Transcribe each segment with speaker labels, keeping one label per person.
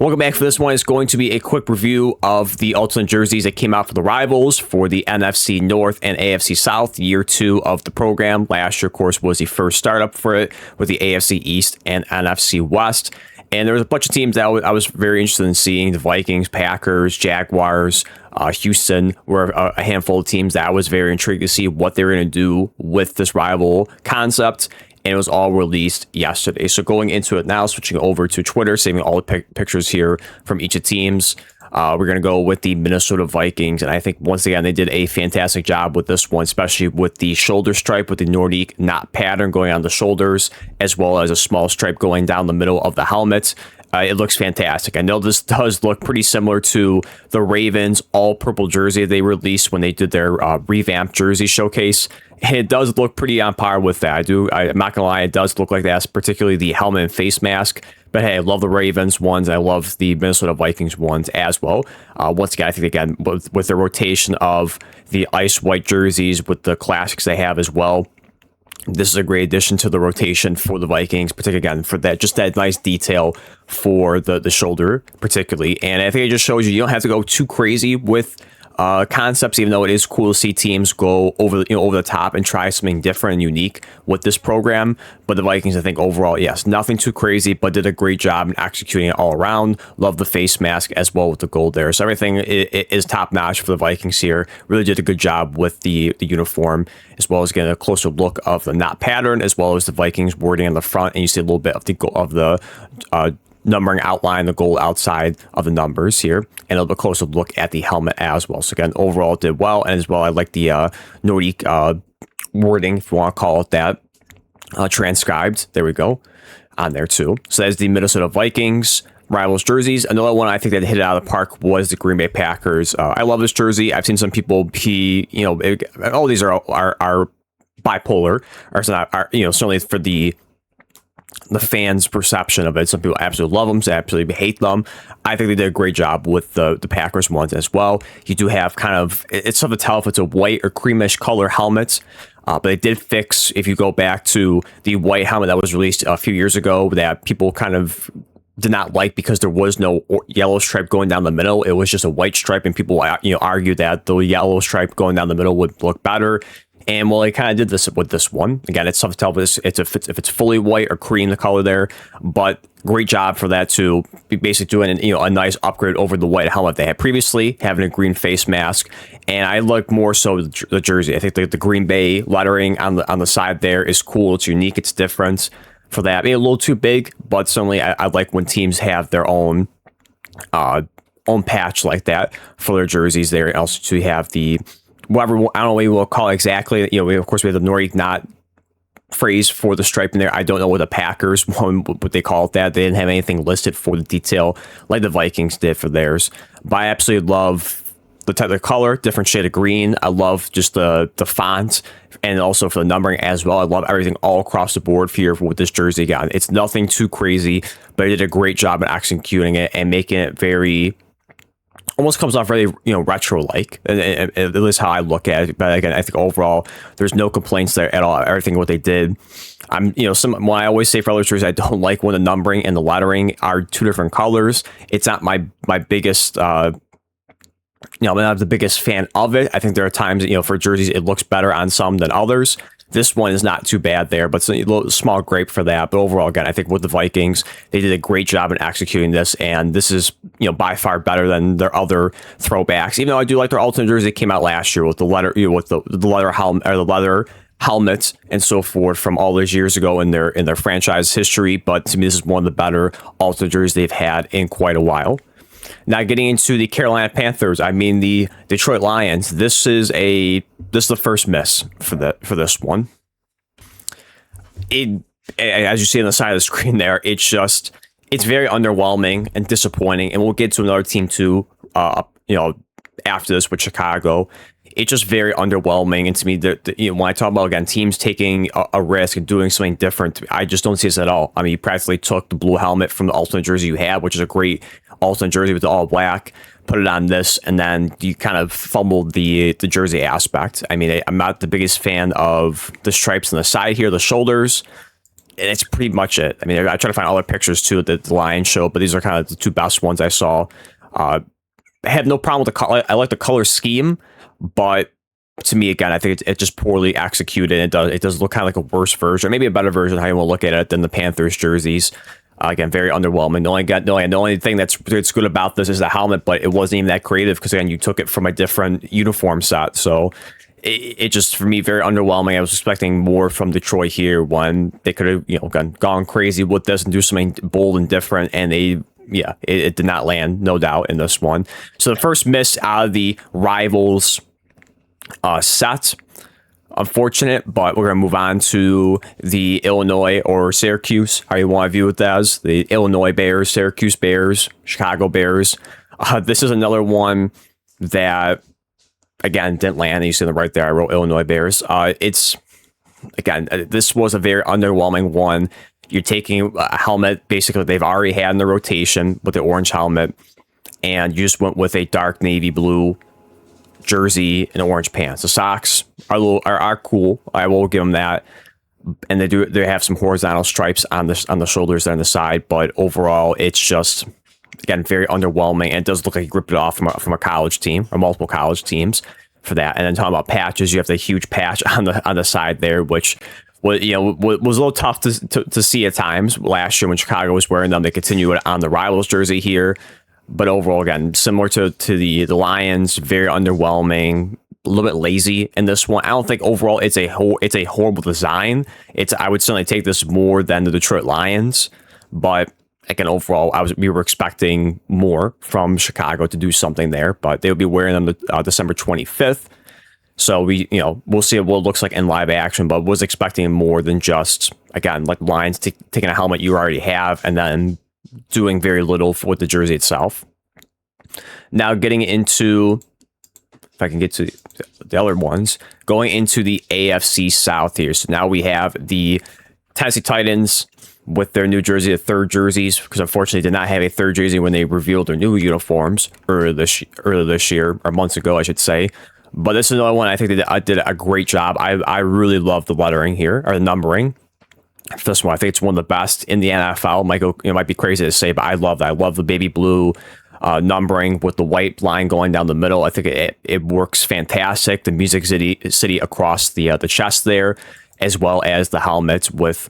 Speaker 1: Welcome back for this one. It's going to be a quick review of the alternate jerseys that came out for the Rivals for the NFC North and AFC South, year 2 of the program. Last year, of course, was the first startup for it with the AFC East and NFC West. And there was a bunch of teams that I was very interested in seeing. The Vikings, Packers, Jaguars, Houston were a handful of teams that I was very intrigued to see what they were going to do with this rival concept. And it was all released yesterday. So going into it now, switching over to Twitter, saving all the pictures here from each of the teams. We're going to go with the Minnesota Vikings. And I think, once again, they did a fantastic job with this one, especially with the shoulder stripe with the Nordic knot pattern going on the shoulders, as well as a small stripe going down the middle of the helmet. It looks fantastic. I know this does look pretty similar to the Ravens all-purple jersey they released when they did their revamped jersey showcase. And it does look pretty on par with that. I'm not going to lie, it does look like that, particularly the helmet and face mask. But hey, I love the Ravens ones. I love the Minnesota Vikings ones as well. Once again, I think, again, with the rotation of the ice white jerseys with the classics they have as well, this is a great addition to the rotation for the Vikings, particularly, again, for that, just that nice detail for the shoulder, particularly. And I think it just shows you don't have to go too crazy with concepts, even though it is cool to see teams go over the top and try something different and unique with this program. But the Vikings, I think, overall, yes, nothing too crazy, but did a great job in executing it all around. Love the face mask as well with the gold there. So everything is top notch for the Vikings here. Really did a good job with the uniform, as well as getting a closer look of the knot pattern, as well as the Vikings wording on the front, and you see a little bit of the numbering outline, the gold outside of the numbers here, and a little bit closer look at the helmet as well. So again, overall it did well, and as well, I like the Nordic wording, if you want to call it that, transcribed. There we go, on there too. So that's the Minnesota Vikings Rivals jerseys. Another one I think that hit it out of the park was the Green Bay Packers. I love this jersey. I've seen some people be, all these are bipolar, or certainly for the fans' perception of it. Some people absolutely love them, some absolutely hate them. I think they did a great job with the Packers ones as well. You do have it's tough to tell if it's a white or creamish color helmet, but they did fix, if you go back to the white helmet that was released a few years ago, that people kind of did not like because there was no yellow stripe going down the middle. It was just a white stripe, and people argue that the yellow stripe going down the middle would look better. And well, they kind of did this with this one. Again, it's tough to tell if it's fully white or cream, the color there. But great job for that to be basically doing a nice upgrade over the white helmet they had previously, having a green face mask. And I like more so the jersey. I think the Green Bay lettering on the side there is cool. It's unique. It's different for that. Maybe a little too big, but certainly I like when teams have their own patch like that for their jerseys there. And also to have the whatever, I don't know what we'll call it exactly. Of course, we have the Nordic knot phrase for the stripe in there. I don't know what the Packers one, what they call it that. They didn't have anything listed for the detail like the Vikings did for theirs. But I absolutely love the type of color, different shade of green. I love just the font, and also for the numbering as well. I love everything all across the board here for what this jersey got. It's nothing too crazy, but they did a great job at executing it and making it very, almost comes off very, retro-like. At least how I look at it. But again, I think overall, there's no complaints there at all. Everything what they did. When I always say for other jerseys, I don't like when the numbering and the lettering are two different colors. It's not my biggest. I'm not the biggest fan of it. I think there are times, for jerseys, it looks better on some than others. This one is not too bad there, but it's a little small grape for that. But overall, again, I think with the Vikings, they did a great job in executing this, and this is, by far better than their other throwbacks. Even though I do like their alternate jersey that came out last year with the leather, with the leather helmet, or the leather helmets and so forth from all those years ago in their franchise history. But to me, this is one of the better alternate jerseys they've had in quite a while. Now getting into the Carolina Panthers, the Detroit Lions. This is the first miss for this one. As you see on the side of the screen there, it's very underwhelming and disappointing. And we'll get to another team too, after this with Chicago. It's just very underwhelming. And to me, when I talk about, again, teams taking a risk and doing something different, I just don't see this at all. You practically took the blue helmet from the alternate jersey you had, which is a great alternate jersey with the all black, put it on this, and then you kind of fumbled the jersey aspect. I'm not the biggest fan of the stripes on the side here, the shoulders. it's pretty much it. I mean, I try to find other pictures too that the Lions show, but these are kind of the two best ones I saw. I have no problem with the color. I like the color scheme, but to me, again, I think it's just poorly executed. It does look kind of like a worse version, maybe a better version, how you want to look at it, than the Panthers jerseys. Again, very underwhelming. The only thing that's good about this is the helmet, but it wasn't even that creative because, again, you took it from a different uniform set. So it just, for me, very underwhelming. I was expecting more from Detroit here when they could have gone crazy with this and do something bold and different, and it did not land, no doubt, in this one. So the first miss out of the Rivals set. Unfortunate, but we're going to move on to the Illinois or Syracuse, how you want to view it as. The Illinois Bears, Syracuse Bears, Chicago Bears. This is another one that, again, didn't land. You see them right there. I wrote Illinois Bears. This was a very underwhelming one. You're taking a helmet, basically, they've already had in the rotation with the orange helmet, and you just went with a dark navy blue jersey and orange pants. The socks are cool. I will give them that, and they have some horizontal stripes on the shoulders and on the side. But overall, it's just, again, very underwhelming. And it does look like he ripped it off from a college team or multiple college teams for that. And then talking about patches, you have the huge patch on the side there, which was a little tough to see at times last year when Chicago was wearing them. They continue it on the Rivals jersey here. But overall, again, similar to the Lions, very underwhelming, a little bit lazy in this one. I don't think overall it's a horrible design. I would certainly take this more than the Detroit Lions, but again, overall, we were expecting more from Chicago to do something there. But they will be wearing them December 25th, so we'll see what it looks like in live action. But was expecting more than just, again, like Lions taking a helmet you already have and then doing very little with the jersey itself. Now getting into, if I can get to the other ones, going into the AFC South here. So now we have the Tennessee Titans with their new jersey, the third jerseys, because unfortunately did not have a third jersey when they revealed their new uniforms earlier this year, or months ago, I should say. But this is another one I think they did a great job. I really love the lettering here, or the numbering. This one, I think it's one of the best in the NFL. Might be crazy to say, but I love that. I love the baby blue numbering with the white line going down the middle. I think it works fantastic. The Music City across the chest there, as well as the helmets with,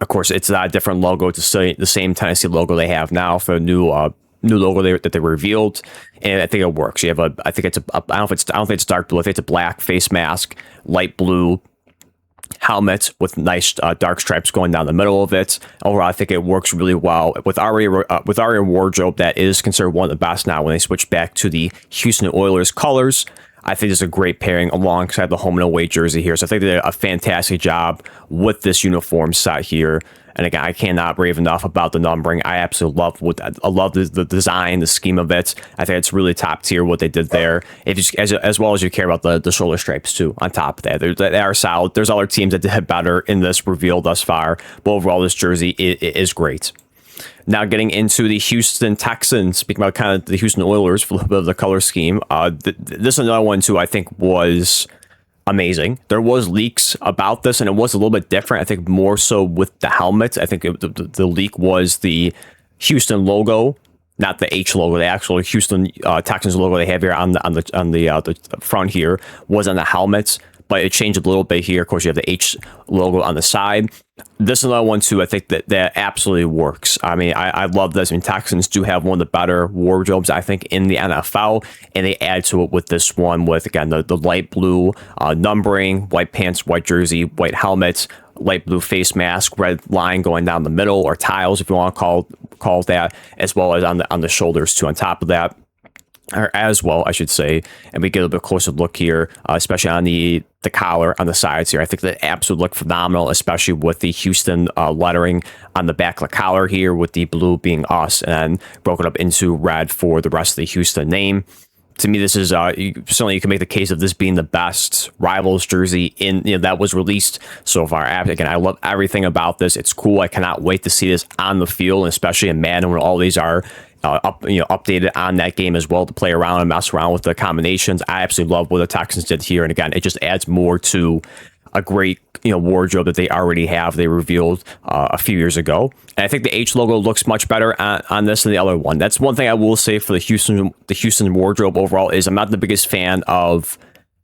Speaker 1: of course, it's not a different logo. It's the same Tennessee logo they have now for the new logo that they revealed, and I think it works. You have I think I don't think it's dark blue. I think it's a black face mask, light blue helmet with nice dark stripes going down the middle of it. Overall, I think it works really well with already a wardrobe that is considered one of the best now. When they switch back to the Houston Oilers colors, I think it's a great pairing alongside the home and away jersey here. So I think they did a fantastic job with this uniform set here. And again, I cannot rave enough about the numbering. I absolutely love the design, the scheme of it. I think it's really top tier what they did there. As well as you care about the shoulder stripes too. On top of that, they are solid. There's other teams that did better in this reveal thus far, but overall, this jersey is great. Now getting into the Houston Texans, speaking about kind of the Houston Oilers for a little bit of the color scheme. This is another one too. I think was amazing. There was leaks about this, and it was a little bit different. I think more so with the helmets. I think the leak was the Houston logo, not the H logo. The actual Houston Texans logo they have here on the front here was on the helmets, but it changed a little bit here. Of course, you have the H logo on the side. This is another one too. I think that absolutely works. I mean, I love this. I mean, Texans do have one of the better wardrobes, I think, in the NFL, and they add to it with this one with, again, the light blue numbering, white pants, white jersey, white helmets, light blue face mask, red line going down the middle, or tiles if you want to call it that, as well as on the shoulders too. On top of that, or as well, I should say, and we get a little bit closer look here, especially on the collar on the sides here. I think that absolutely look phenomenal, especially with the Houston lettering on the back of the collar here, with the blue being us and broken up into red for the rest of the Houston name. To me, this is certainly you can make the case of this being the best Rivals jersey that was released so far. Again, I love everything about this. It's cool. I cannot wait to see this on the field, and especially in Madden when all these are updated on that game as well, to play around and mess around with the combinations. I absolutely love what the Texans did here, and again, it just adds more to a great wardrobe that they already have. They revealed a few years ago, and I think the H logo looks much better on this than the other one. That's one thing I will say for the Houston wardrobe overall is I'm not the biggest fan of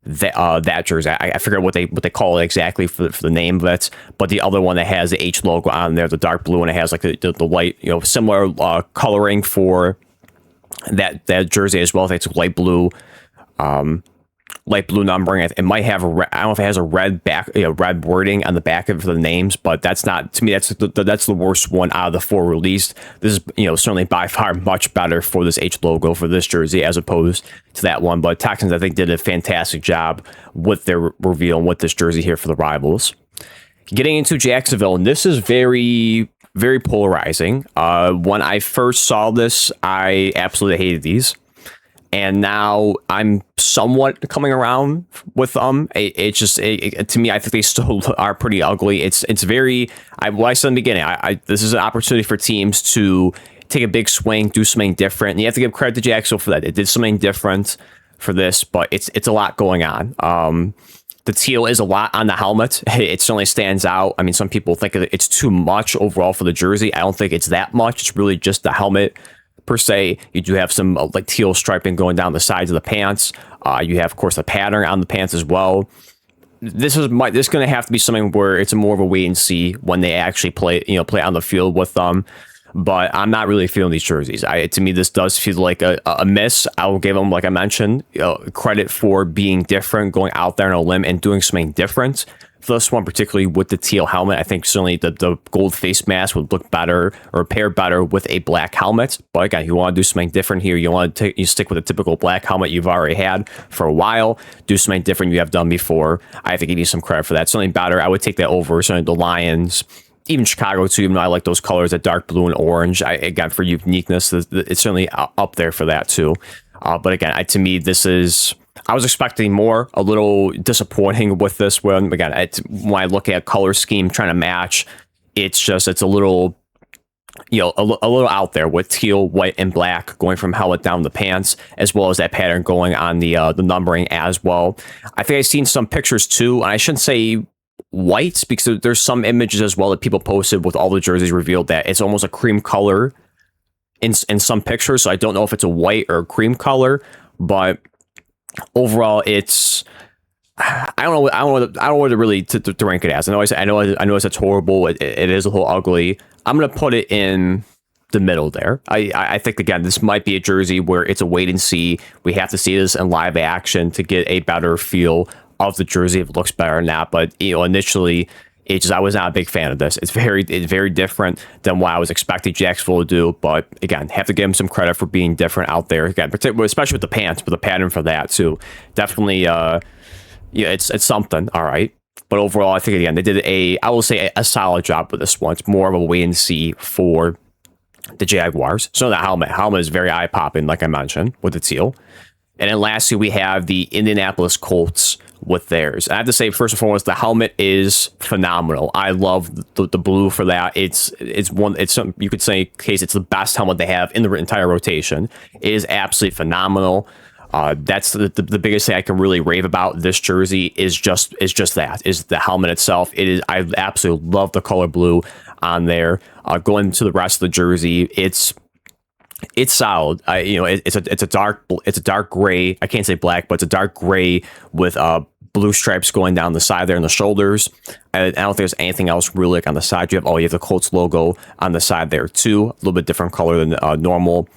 Speaker 1: that jersey. I forget what they call it exactly for the name of it, but the other one that has the H logo on there, the dark blue, and it has like the light, similar coloring for that jersey as well. I think it's light blue numbering. It might have I don't know if it has a red back, red wording on the back of the names, but that's not, to me, that's the worst one out of the 4 released. This is, certainly by far much better for this H logo for this jersey as opposed to that one. But Texans, I think, did a fantastic job with their reveal and with this jersey here for the Rivals. Getting into Jacksonville, and this is very, very polarizing. When I first saw this, I absolutely hated these. And now I'm somewhat coming around with them. To me, I think they still are pretty ugly. It's very, what I said in the beginning, this is an opportunity for teams to take a big swing, do something different. And you have to give credit to Jacksonville for that. It did something different for this, but it's a lot going on. The teal is a lot on the helmet. It certainly stands out. I mean, some people think it's too much overall for the jersey. I don't think it's that much. It's really just the helmet per se. You do have some like teal striping going down the sides of the pants. You have, of course, the pattern on the pants as well. This is going to have to be something where it's more of a wait and see when they actually play on the field with them. But I'm not really feeling these jerseys. To me, this does feel like a miss. I will give them, like I mentioned, credit for being different, going out there on a limb and doing something different. For this one, particularly with the teal helmet, I think certainly the gold face mask would look better or pair better with a black helmet. But again, you want to do something different here. You want to stick with a typical black helmet you've already had for a while. Do something different you have done before. I have to give you some credit for that. Something better. I would take that over certainly the Lions. Even Chicago too, even though I like those colors, that dark blue and orange. Again, for uniqueness, it's certainly up there for that too. But again, to me, this is, I was expecting more. A little disappointing with this one. Again, when I look at color scheme trying to match, it's a little, a little out there with teal, white, and black going from helmet down the pants, as well as that pattern going on the numbering as well. I think I've seen some pictures too, and I shouldn't say white because there's some images as well that people posted with all the jerseys revealed that it's almost a cream color in some pictures. So I don't know if it's a white or a cream color, but overall it's, I don't know what to really to rank it as. I know it's a horrible. It is a little ugly. I'm gonna put it in the middle there. I think again this might be a jersey where it's a wait and see. We have to see this in live action to get a better feel of the jersey, if it looks better or not. But initially, I was not a big fan of this. It's very different than what I was expecting Jacksonville to do. But again, have to give them some credit for being different out there. Again, especially with the pants, but the pattern for that too. Definitely, it's something. All right. But overall, I think again they did I will say a solid job with this one. It's more of a wait and see for the Jaguars. So the helmet is very eye popping, like I mentioned, with the teal. And then lastly, we have the Indianapolis Colts with theirs. I have to say, first and foremost, the helmet is phenomenal. I love the blue for that. It's something you could say, Case, it's the best helmet they have in the entire rotation. It is absolutely phenomenal. That's the biggest thing I can really rave about this jersey is just the helmet itself. I absolutely love the color blue on there. Going to the rest of the jersey, it's solid. It's a dark gray. I can't say black, but it's a dark gray with blue stripes going down the side there and the shoulders. I don't think there's anything else really like on the side. You have the Colts logo on the side there too. A little bit different color than normal,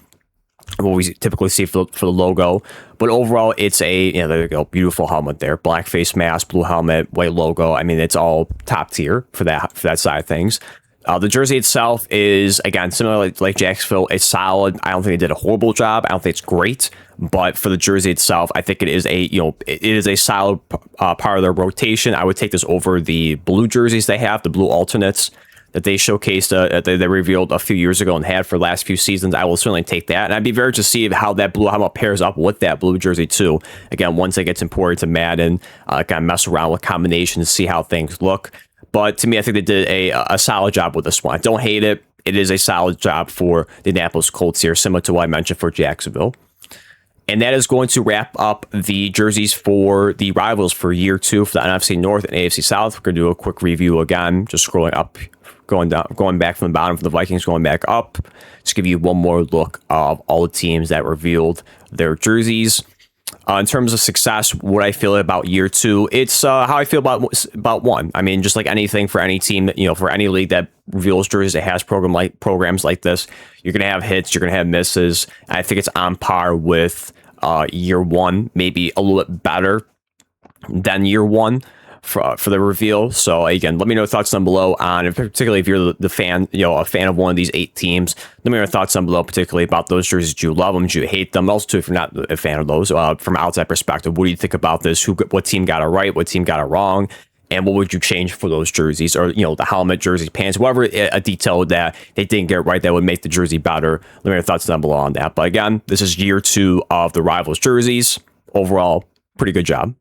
Speaker 1: what we typically see for the logo. But overall, it's there you go, beautiful helmet there. Black face mask, blue helmet, white logo. I mean, it's all top tier for that side of things. The jersey itself is, again, similar like Jacksonville. It's solid. I don't think they did a horrible job. I don't think it's great, but for the jersey itself, I think it is a solid part of their rotation. I would take this over the blue jerseys they have, the blue alternates that they showcased, they revealed a few years ago and had for the last few seasons. I will certainly take that, and I'd be very interested to see how that blue helmet pairs up with that blue jersey too. Again, once it gets imported to Madden, kind of mess around with combinations, see how things look. But to me, I think they did a solid job with this one. I don't hate it. It is a solid job for the Indianapolis Colts here, similar to what I mentioned for Jacksonville. And that is going to wrap up the jerseys for the rivals for year 2 for the NFC North and AFC South. We're going to do a quick review again, just scrolling up, going down, going back from the bottom for the Vikings, going back up. Just give you one more look of all the teams that revealed their jerseys. In terms of success, what I feel about year 2, it's how I feel about 1. I mean, just like anything for any team, for any league that reveals jerseys that has programs like this, you're going to have hits, you're going to have misses. I think it's on par with year 1, maybe a little bit better than year 1 for the reveal. So again, let me know your thoughts down below on, particularly if you're the fan, a fan of one of these 8 teams. Let me know your thoughts down below, particularly about those jerseys. Do you love them? Do you hate them? Also, too, if you're not a fan of those, from an outside perspective, what do you think about this? What team got it right? What team got it wrong? And what would you change for those jerseys, or the helmet, jersey, pants, whatever a detail that they didn't get right that would make the jersey better? Let me know your thoughts down below on that. But again, this is year 2 of the Rivals jerseys. Overall, pretty good job.